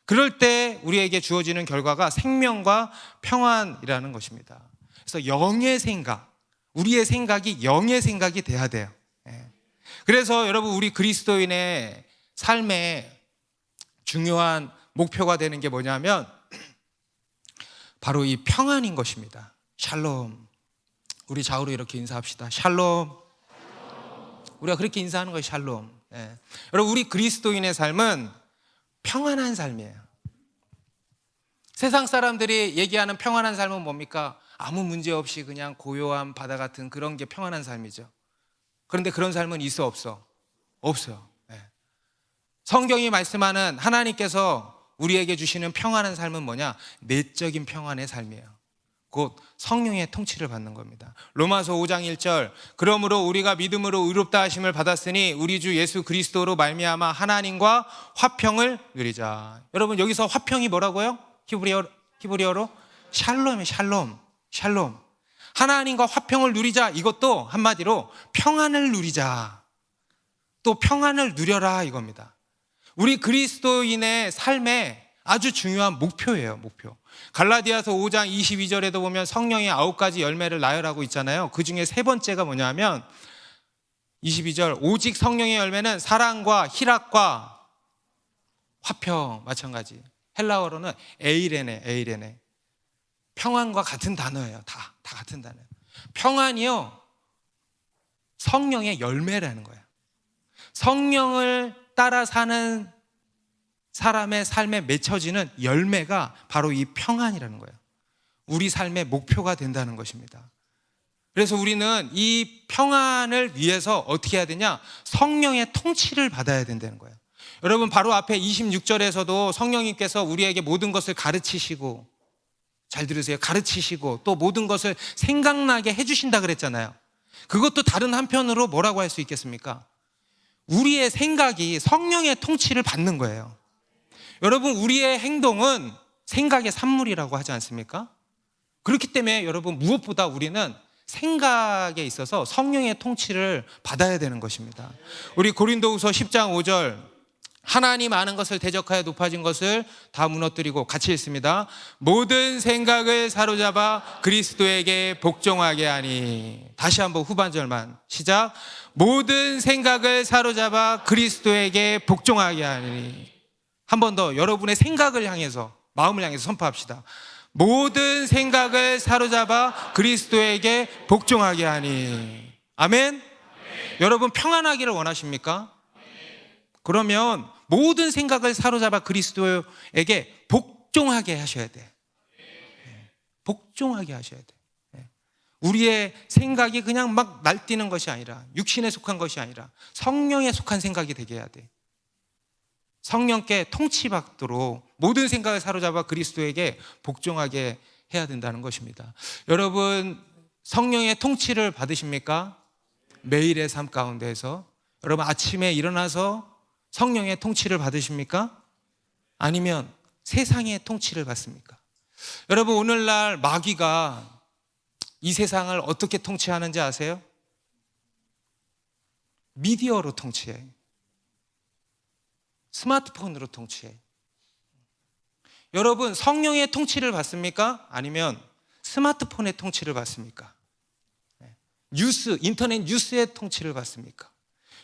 그럴 때 우리에게 주어지는 결과가 생명과 평안이라는 것입니다. 그래서 영의 생각, 우리의 생각이 영의 생각이 돼야 돼요. 그래서 여러분, 우리 그리스도인의 삶에 중요한 목표가 되는 게 뭐냐면 바로 이 평안인 것입니다. 샬롬. 우리 좌우로 이렇게 인사합시다. 샬롬. 우리가 그렇게 인사하는 것이 샬롬. 여러분, 우리 그리스도인의 삶은 평안한 삶이에요. 세상 사람들이 얘기하는 평안한 삶은 뭡니까? 아무 문제 없이 그냥 고요한 바다 같은 그런 게 평안한 삶이죠. 그런데 그런 삶은 있어 없어? 없어요. 성경이 말씀하는 하나님께서 우리에게 주시는 평안한 삶은 뭐냐? 내적인 평안의 삶이에요. 곧 성령의 통치를 받는 겁니다. 로마서 5장 1절. 그러므로 우리가 믿음으로 의롭다 하심을 받았으니 우리 주 예수 그리스도로 말미암아 하나님과 화평을 누리자. 여러분, 여기서 화평이 뭐라고요? 히브리어로 샬롬이에요. 샬롬. 하나님과 화평을 누리자. 이것도 한마디로 평안을 누리자. 또 평안을 누려라 이겁니다. 우리 그리스도인의 삶의 아주 중요한 목표예요. 목표. 갈라디아서 5장 22절에도 보면 성령의 9가지 열매를 나열하고 있잖아요. 그 중에 세 번째가 뭐냐면 22절, 오직 성령의 열매는 사랑과 희락과 화평. 마찬가지. 헬라어로는 에이레네. 평안과 같은 단어예요. 다 같은 단어예요. 평안이요, 성령의 열매라는 거예요. 성령을 따라 사는 사람의 삶에 맺혀지는 열매가 바로 이 평안이라는 거예요. 우리 삶의 목표가 된다는 것입니다. 그래서 우리는 이 평안을 위해서 어떻게 해야 되냐? 성령의 통치를 받아야 된다는 거예요. 여러분, 바로 앞에 26절에서도 성령님께서 우리에게 모든 것을 가르치시고, 잘 들으세요, 가르치시고 또 모든 것을 생각나게 해주신다 그랬잖아요. 그것도 다른 한편으로 뭐라고 할 수 있겠습니까? 우리의 생각이 성령의 통치를 받는 거예요. 여러분, 우리의 행동은 생각의 산물이라고 하지 않습니까? 그렇기 때문에 여러분, 무엇보다 우리는 생각에 있어서 성령의 통치를 받아야 되는 것입니다. 우리 고린도후서 10장 5절, 하나님 아는 것을 대적하여 높아진 것을 다 무너뜨리고, 같이 읽습니다. 모든 생각을 사로잡아 그리스도에게 복종하게 하니. 다시 한번 후반절만 시작. 모든 생각을 사로잡아 그리스도에게 복종하게 하니. 한 번 더 여러분의 생각을 향해서, 마음을 향해서 선포합시다. 모든 생각을 사로잡아 그리스도에게 복종하게 하니. 아멘? 여러분, 평안하기를 원하십니까? 그러면 모든 생각을 사로잡아 그리스도에게 복종하게 하셔야 돼. 복종하게 하셔야 돼. 우리의 생각이 그냥 막 날뛰는 것이 아니라, 육신에 속한 것이 아니라 성령에 속한 생각이 되게 해야 돼. 성령께 통치받도록 모든 생각을 사로잡아 그리스도에게 복종하게 해야 된다는 것입니다. 여러분, 성령의 통치를 받으십니까? 매일의 삶 가운데에서 여러분, 아침에 일어나서 성령의 통치를 받으십니까? 아니면 세상의 통치를 받습니까? 여러분, 오늘날 마귀가 이 세상을 어떻게 통치하는지 아세요? 미디어로 통치해. 스마트폰으로 통치해. 여러분, 성령의 통치를 받습니까? 아니면 스마트폰의 통치를 받습니까? 뉴스, 인터넷 뉴스의 통치를 받습니까?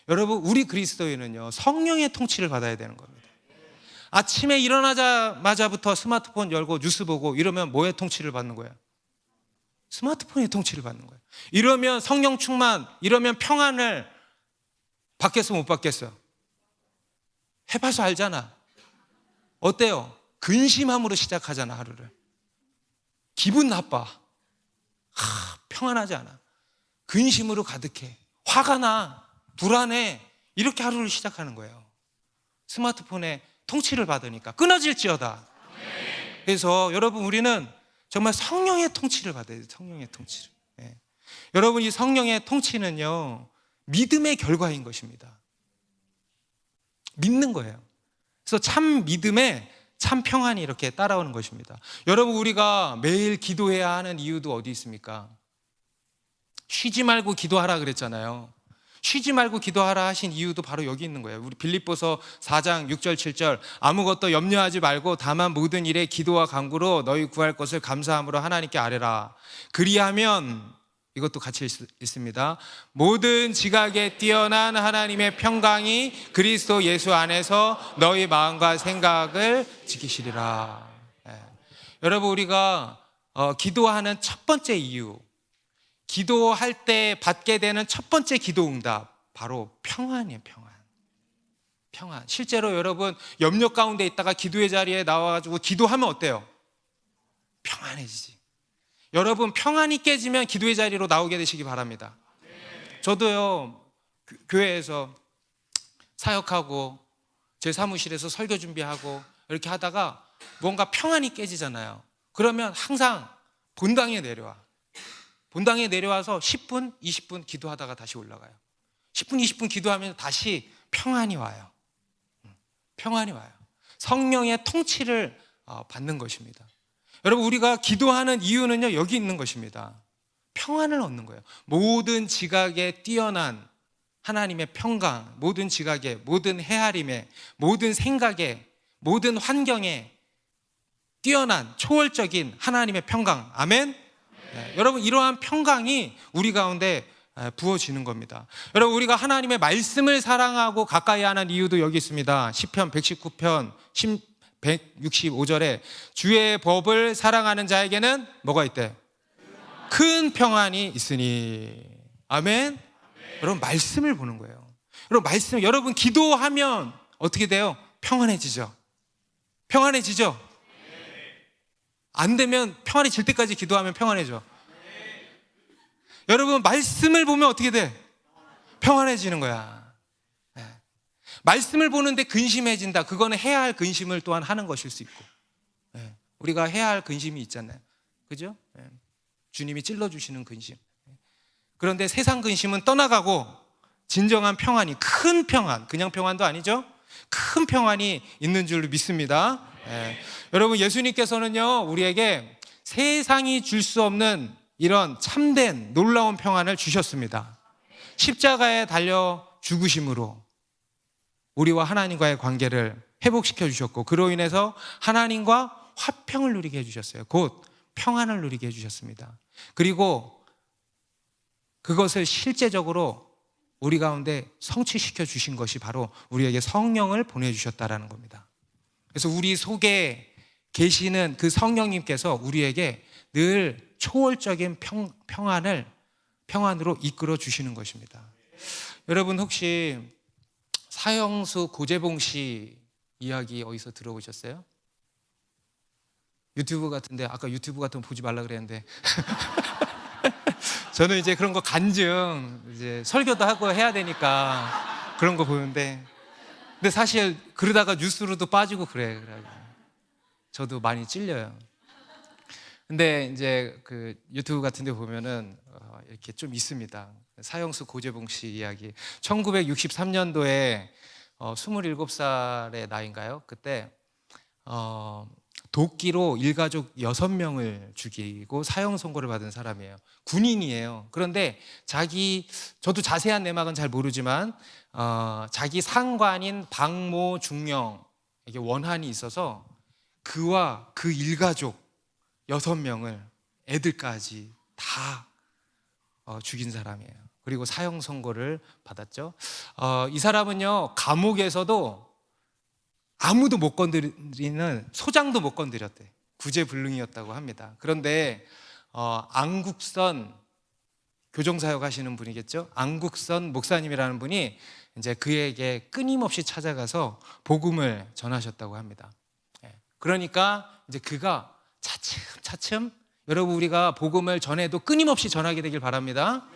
여러분, 우리 그리스도인은요, 성령의 통치를 받아야 되는 겁니다. 아침에 일어나자마자부터 스마트폰 열고 뉴스 보고 이러면 뭐의 통치를 받는 거예요? 스마트폰의 통치를 받는 거예요. 이러면 성령 충만, 이러면 평안을 받겠어, 못 받겠어요? 해봐서 알잖아. 어때요? 근심함으로 시작하잖아, 하루를. 기분 나빠. 평안하지 않아. 근심으로 가득해. 화가 나. 불안해. 이렇게 하루를 시작하는 거예요. 스마트폰에 통치를 받으니까 끊어질지어다. 그래서 여러분, 우리는 정말 성령의 통치를 받아야 돼요. 성령의 통치를. 여러분, 이 성령의 통치는요, 믿음의 결과인 것입니다. 믿는 거예요. 그래서 참 믿음에 참 평안이 이렇게 따라오는 것입니다. 여러분, 우리가 매일 기도해야 하는 이유도 어디 있습니까? 쉬지 말고 기도하라 그랬잖아요. 쉬지 말고 기도하라 하신 이유도 바로 여기 있는 거예요. 우리 빌립보서 4장 6절 7절, 아무것도 염려하지 말고 다만 모든 일에 기도와 간구로 너희 구할 것을 감사함으로 하나님께 아뢰라. 그리하면, 이것도 같이 있습니다. 모든 지각에 뛰어난 하나님의 평강이 그리스도 예수 안에서 너희 마음과 생각을 지키시리라. 여러분, 우리가 기도하는 첫 번째 이유, 기도할 때 받게 되는 첫 번째 기도 응답, 바로 평안이에요. 평안. 실제로 여러분, 염려 가운데 있다가 기도의 자리에 나와가지고 기도하면 어때요? 평안해지지. 여러분, 평안이 깨지면 기도의 자리로 나오게 되시기 바랍니다. 저도요, 교회에서 사역하고 제 사무실에서 설교 준비하고 이렇게 하다가 뭔가 평안이 깨지잖아요. 그러면 항상 본당에 내려와. 본당에 내려와서 10분, 20분 기도하다가 다시 올라가요. 10분, 20분 기도하면 다시 평안이 와요. 평안이 와요. 성령의 통치를 받는 것입니다. 여러분, 우리가 기도하는 이유는요, 여기 있는 것입니다. 평안을 얻는 거예요. 모든 지각에 뛰어난 하나님의 평강, 모든 지각에, 모든 헤아림에, 모든 생각에, 모든 환경에 뛰어난 초월적인 하나님의 평강. 아멘? 네, 여러분, 이러한 평강이 우리 가운데 부어지는 겁니다. 여러분, 우리가 하나님의 말씀을 사랑하고 가까이 하는 이유도 여기 있습니다. 시편 119편 165절에 주의 법을 사랑하는 자에게는 뭐가 있대? 큰 평안이 있으니. 아멘? 여러분, 말씀을 보는 거예요. 여러분, 말씀, 여러분 기도하면 어떻게 돼요? 평안해지죠. 평안해지죠? 안 되면 평안해질 때까지 기도하면 평안해져. 여러분, 말씀을 보면 어떻게 돼? 평안해지는 거야. 네. 말씀을 보는데 근심해진다. 그거는 해야 할 근심을 또한 하는 것일 수 있고, 네. 우리가 해야 할 근심이 있잖아요. 그죠? 네. 주님이 찔러주시는 근심. 그런데 세상 근심은 떠나가고 진정한 평안이, 큰 평안, 그냥 평안도 아니죠? 큰 평안이 있는 줄로 믿습니다. 네. 여러분, 예수님께서는요, 우리에게 세상이 줄 수 없는 이런 참된 놀라운 평안을 주셨습니다. 십자가에 달려 죽으심으로 우리와 하나님과의 관계를 회복시켜 주셨고, 그로 인해서 하나님과 화평을 누리게 해주셨어요. 곧 평안을 누리게 해주셨습니다. 그리고 그것을 실제적으로 우리 가운데 성취시켜 주신 것이 바로 우리에게 성령을 보내주셨다라는 겁니다. 그래서 우리 속에 계시는 그 성령님께서 우리에게 늘 초월적인 평안으로 이끌어 주시는 것입니다. 여러분, 혹시 사형수 고재봉 씨 이야기 어디서 들어보셨어요? 유튜브 같은데, 아까 유튜브 같은 거 보지 말라 그랬는데 저는 이제 그런 거 간증, 이제 설교도 하고 해야 되니까 그런 거 보는데, 근데 사실 그러다가 뉴스로도 빠지고 그래. 저도 많이 찔려요. 근데 이제 그 유튜브 같은 데 보면은 이렇게 좀 있습니다. 사형수 고재봉 씨 이야기. 1963년도에 27살의 나이인가요? 그때 도끼로 일가족 6명을 죽이고 사형 선고를 받은 사람이에요. 군인이에요. 그런데 저도 자세한 내막은 잘 모르지만 자기 상관인 박모 중령에게 원한이 있어서 그와 그 일가족 6명을, 애들까지 다 죽인 사람이에요. 그리고 사형 선고를 받았죠. 이 사람은요, 감옥에서도 아무도 못 건드리는, 소장도 못 건드렸대. 구제불능이었다고 합니다. 그런데 안국선, 교정사역 하시는 분이겠죠? 안국선 목사님이라는 분이 이제 그에게 끊임없이 찾아가서 복음을 전하셨다고 합니다. 그러니까 이제 그가 차츰 여러분, 우리가 복음을 전해도 끊임없이 전하게 되길 바랍니다.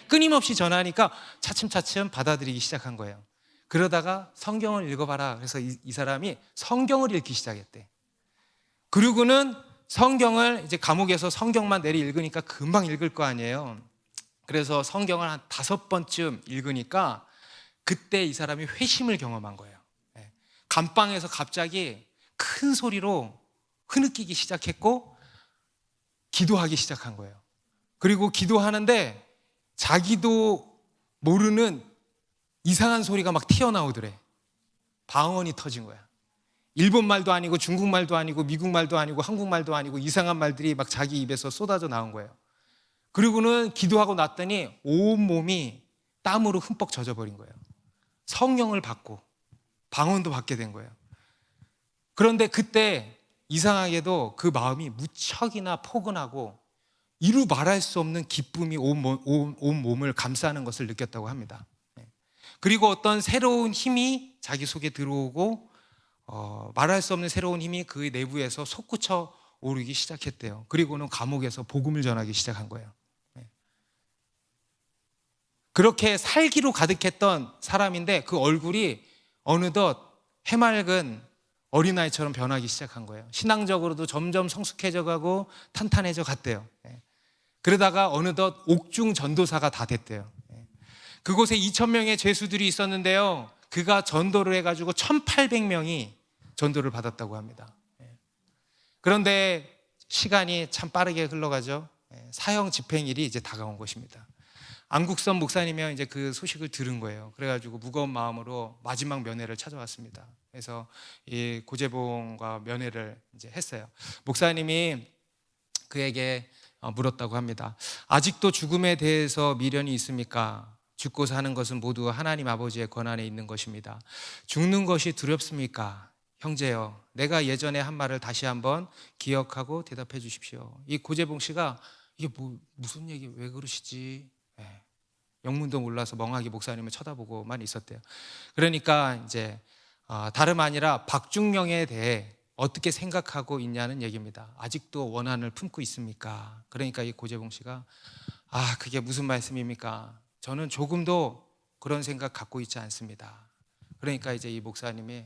끊임없이 전하니까 차츰 받아들이기 시작한 거예요. 그러다가 성경을 읽어봐라. 그래서 이 사람이 성경을 읽기 시작했대. 그리고는 성경을 이제 감옥에서 성경만 내리 읽으니까 금방 읽을 거 아니에요. 그래서 성경을 한 5번쯤 읽으니까 그때 이 사람이 회심을 경험한 거예요. 감방에서 갑자기 큰 소리로 흐느끼기 시작했고 기도하기 시작한 거예요. 그리고 기도하는데 자기도 모르는 이상한 소리가 막 튀어나오더래. 방언이 터진 거야. 일본말도 아니고 중국말도 아니고 미국말도 아니고 한국말도 아니고 이상한 말들이 막 자기 입에서 쏟아져 나온 거예요. 그리고는 기도하고 났더니 온몸이 땀으로 흠뻑 젖어버린 거예요. 성령을 받고 방언도 받게 된 거예요. 그런데 그때 이상하게도 그 마음이 무척이나 포근하고 이루 말할 수 없는 기쁨이 온 몸을 감싸는 것을 느꼈다고 합니다. 그리고 어떤 새로운 힘이 자기 속에 들어오고 말할 수 없는 새로운 힘이 그 내부에서 솟구쳐 오르기 시작했대요. 그리고는 감옥에서 복음을 전하기 시작한 거예요. 그렇게 살기로 가득했던 사람인데 그 얼굴이 어느덧 해맑은 어린아이처럼 변하기 시작한 거예요. 신앙적으로도 점점 성숙해져 가고 탄탄해져 갔대요. 그러다가 어느덧 옥중 전도사가 다 됐대요. 그곳에 2,000명의 죄수들이 있었는데요, 그가 전도를 해가지고 1,800명이 전도를 받았다고 합니다. 그런데 시간이 참 빠르게 흘러가죠. 사형 집행일이 이제 다가온 것입니다. 안국선 목사님이 이제 그 소식을 들은 거예요. 그래가지고 무거운 마음으로 마지막 면회를 찾아왔습니다. 그래서 이 고재봉과 면회를 이제 했어요. 목사님이 그에게 물었다고 합니다. 아직도 죽음에 대해서 미련이 있습니까? 죽고 사는 것은 모두 하나님 아버지의 권한에 있는 것입니다. 죽는 것이 두렵습니까? 형제여, 내가 예전에 한 말을 다시 한번 기억하고 대답해 주십시오. 이 고재봉 씨가 이게 무슨 얘기, 왜 그러시지? 영문도 몰라서 멍하게 목사님을 쳐다보고만 있었대요. 그러니까 이제 다름 아니라 박중령에 대해 어떻게 생각하고 있냐는 얘기입니다. 아직도 원한을 품고 있습니까? 그러니까 이 고재봉 씨가 그게 무슨 말씀입니까? 저는 조금도 그런 생각 갖고 있지 않습니다. 그러니까 이제 이 목사님이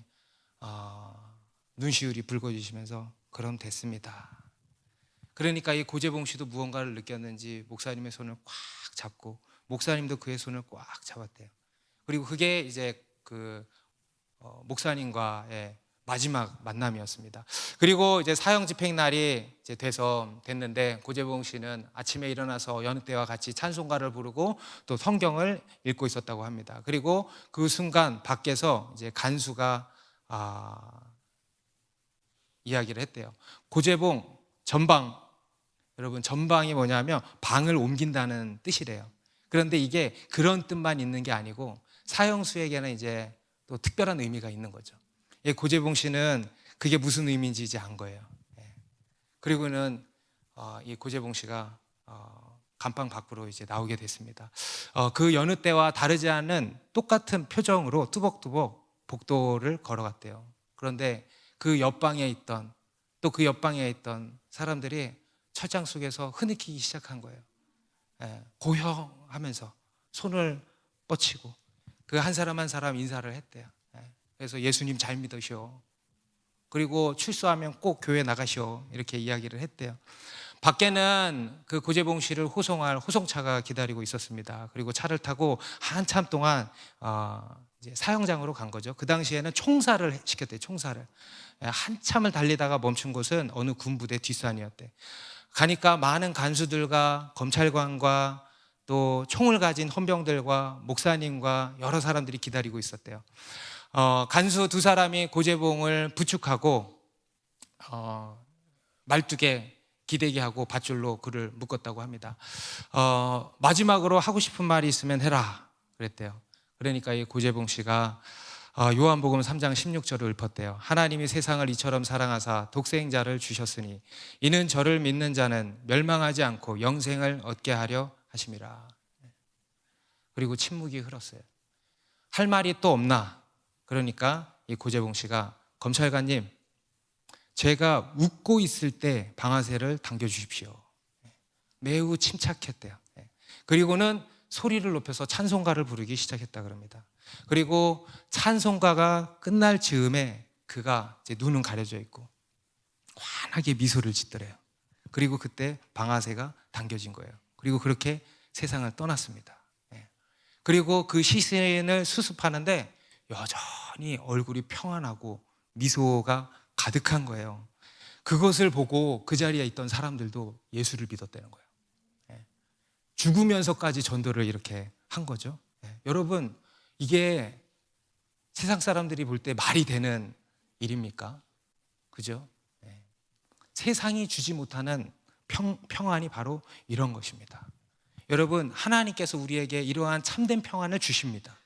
눈시울이 붉어지시면서 그럼 됐습니다. 그러니까 이 고재봉 씨도 무언가를 느꼈는지 목사님의 손을 꽉 잡고 목사님도 그의 손을 꽉 잡았대요. 그리고 그게 이제 그 목사님과의 마지막 만남이었습니다. 그리고 이제 사형 집행 날이 이제 됐는데 고재봉 씨는 아침에 일어나서 여느 때와 같이 찬송가를 부르고 또 성경을 읽고 있었다고 합니다. 그리고 그 순간 밖에서 이제 간수가 이야기를 했대요. 고재봉 전방, 여러분 전방이 뭐냐면 방을 옮긴다는 뜻이래요. 그런데 이게 그런 뜻만 있는 게 아니고 사형수에게는 이제 또 특별한 의미가 있는 거죠. 고재봉 씨는 그게 무슨 의미인지 이제 안 거예요. 그리고는 이 고재봉 씨가 감방 밖으로 이제 나오게 됐습니다. 그 여느 때와 다르지 않은 똑같은 표정으로 뚜벅뚜벅 복도를 걸어갔대요. 그런데 그 옆방에 있던 사람들이 철장 속에서 흐느끼기 시작한 거예요. 고형하면서 손을 뻗치고 그 한 사람 한 사람 인사를 했대요. 그래서 예수님 잘 믿으시오. 그리고 출소하면 꼭 교회 나가시오. 이렇게 이야기를 했대요. 밖에는 그 고재봉 씨를 호송할 호송차가 기다리고 있었습니다. 그리고 차를 타고 한참 동안 이제 사형장으로 간 거죠. 그 당시에는 총사를 시켰대요. 총사를. 한참을 달리다가 멈춘 곳은 어느 군부대 뒷산이었대. 가니까 많은 간수들과 검찰관과 또 총을 가진 헌병들과 목사님과 여러 사람들이 기다리고 있었대요. 간수 두 사람이 고재봉을 부축하고 말뚝에 기대게 하고 밧줄로 그를 묶었다고 합니다. 마지막으로 하고 싶은 말이 있으면 해라 그랬대요. 그러니까 이 고재봉 씨가 요한복음 3장 16절을 읊었대요. 하나님이 세상을 이처럼 사랑하사 독생자를 주셨으니 이는 저를 믿는 자는 멸망하지 않고 영생을 얻게 하려 하심이라. 그리고 침묵이 흘렀어요. 할 말이 또 없나? 그러니까 이 고재봉 씨가 검찰관님, 제가 웃고 있을 때 방아쇠를 당겨주십시오. 매우 침착했대요. 그리고는 소리를 높여서 찬송가를 부르기 시작했다 그럽니다. 그리고 찬송가가 끝날 즈음에 그가 이제 눈은 가려져 있고 환하게 미소를 짓더래요. 그리고 그때 방아쇠가 당겨진 거예요. 그리고 그렇게 세상을 떠났습니다. 그리고 그 시신을 수습하는데 여전히 얼굴이 평안하고 미소가 가득한 거예요. 그것을 보고 그 자리에 있던 사람들도 예수를 믿었다는 거예요. 죽으면서까지 전도를 이렇게 한 거죠. 여러분, 이게 세상 사람들이 볼 때 말이 되는 일입니까? 그죠? 세상이 주지 못하는 평안이 바로 이런 것입니다. 여러분, 하나님께서 우리에게 이러한 참된 평안을 주십니다.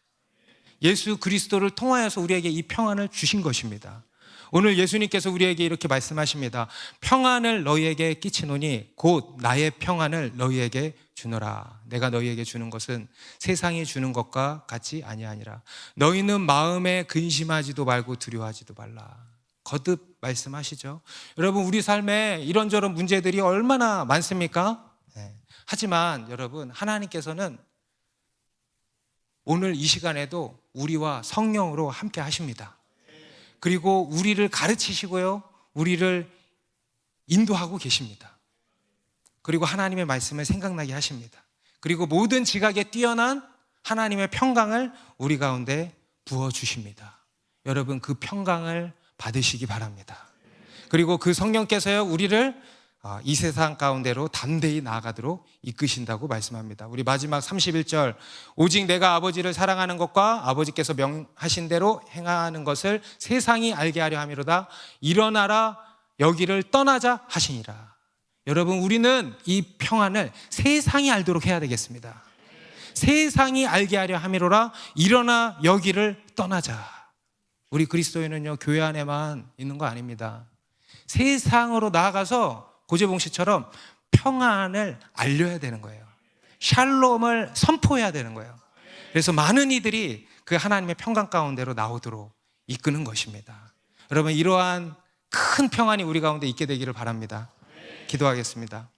예수 그리스도를 통하여서 우리에게 이 평안을 주신 것입니다. 오늘 예수님께서 우리에게 이렇게 말씀하십니다. 평안을 너희에게 끼치노니 곧 나의 평안을 너희에게 주노라. 내가 너희에게 주는 것은 세상이 주는 것과 같이 아니하니라. 너희는 마음에 근심하지도 말고 두려워하지도 말라. 거듭 말씀하시죠. 여러분, 우리 삶에 이런저런 문제들이 얼마나 많습니까? 하지만 여러분, 하나님께서는 오늘 이 시간에도 우리와 성령으로 함께 하십니다. 그리고 우리를 가르치시고요, 우리를 인도하고 계십니다. 그리고 하나님의 말씀을 생각나게 하십니다. 그리고 모든 지각에 뛰어난 하나님의 평강을 우리 가운데 부어주십니다. 여러분, 그 평강을 받으시기 바랍니다. 그리고 그 성령께서요, 우리를 이 세상 가운데로 담대히 나아가도록 이끄신다고 말씀합니다. 우리 마지막 31절, 오직 내가 아버지를 사랑하는 것과 아버지께서 명하신 대로 행하는 것을 세상이 알게 하려 함이로다. 일어나라, 여기를 떠나자 하시니라. 여러분, 우리는 이 평안을 세상이 알도록 해야 되겠습니다. 세상이 알게 하려 함이로라. 일어나 여기를 떠나자. 우리 그리스도인은요, 교회 안에만 있는 거 아닙니다. 세상으로 나아가서 고재봉 씨처럼 평안을 알려야 되는 거예요. 샬롬을 선포해야 되는 거예요. 그래서 많은 이들이 그 하나님의 평강 가운데로 나오도록 이끄는 것입니다. 여러분, 이러한 큰 평안이 우리 가운데 있게 되기를 바랍니다. 기도하겠습니다.